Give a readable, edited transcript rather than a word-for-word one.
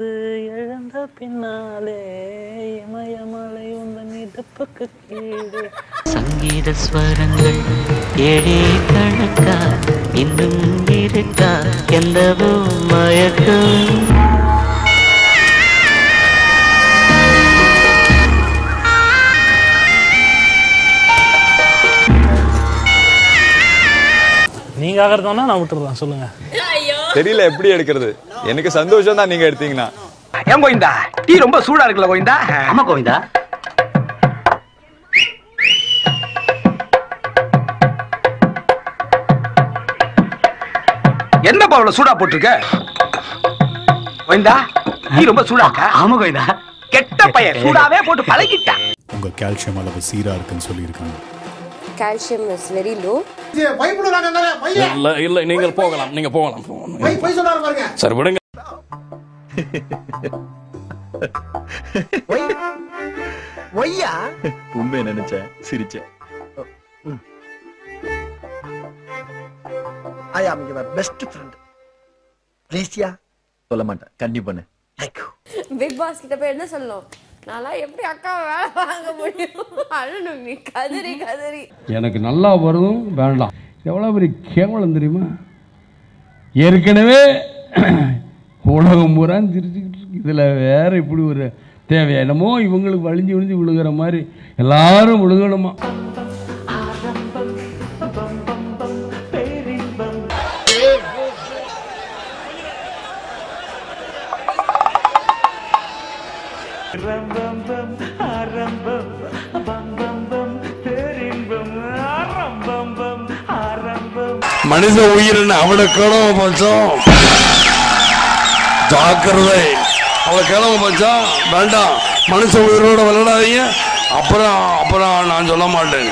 அது எழுந்த பின்னாலே இமயமலை உந்தன் இடுப்புக்கு கீழே சங்கீத ஸ்வரங்கள் ஏழே கணக்கா இன்னும் இருக்கா எந்தவோ மயக்கம் நீங்க ஆகிறதானா நான் விட்டுறேன் சொல்லுங்க. தெரியல எப்படி எடுக்கிறது. எனக்கு சந்தோஷம் தான் நீங்க எடுத்தீங்கன்னா. ஏன் கோவிந்தா டீ ரொம்ப சூடா இருக்குல்ல கோவிந்தா? ஆமா கோவிந்தா. என்ன பாவல சூடா போட்டிருக்க கோவிந்தா? டீ ரொம்ப சூடா இருக்கா? ஆமா கோவிந்தா. கெட்ட பையன் சூடாவே போட்டு பழகிட்டான். உங்க கால்சியம் அளவு சீரா இருக்குன்னு சொல்லியிருக்காங்க. Calcium is very low. இல்ல நீங்கள் போகலாம், நீங்க போகலாம். சரி விடுங்க. ஒய்யா உண்மை நினைச்சேன் சிரிச்சேன். I am your best friend. Please யா சொல்ல மாட்டேன் கண்டிப்பா. Big Boss கிட்ட போய் என்ன சொல்லணும்? நானா எப்படி அக்கா வேலை வாங்க முடியும்? அழணும் நீ கதறி கதறி. எனக்கு நல்லா வரும் வேண்டாம். எவ்வளவு பெரிய கேவலம் தெரியுமா? ஏற்கனவே உலகம் பூரா திரிச்சுக்கிட்டு இருக்கு. இதுல வேற இப்படி ஒரு தேவை என்னமோ இவங்களுக்கு வலிஞ்சு விழுந்து விழுகிற மாதிரி எல்லாரும் விழுகணுமா? மனித உயிரின் அவனை கிளம்ப பஞ்சம் ஜாக்கிரதை. அவளை கிளம்ப பஞ்சம் வேண்டாம். மனுஷ உயிரோட விளையாடாதீங்க. அப்புறம் நான் சொல்ல மாட்டேன்.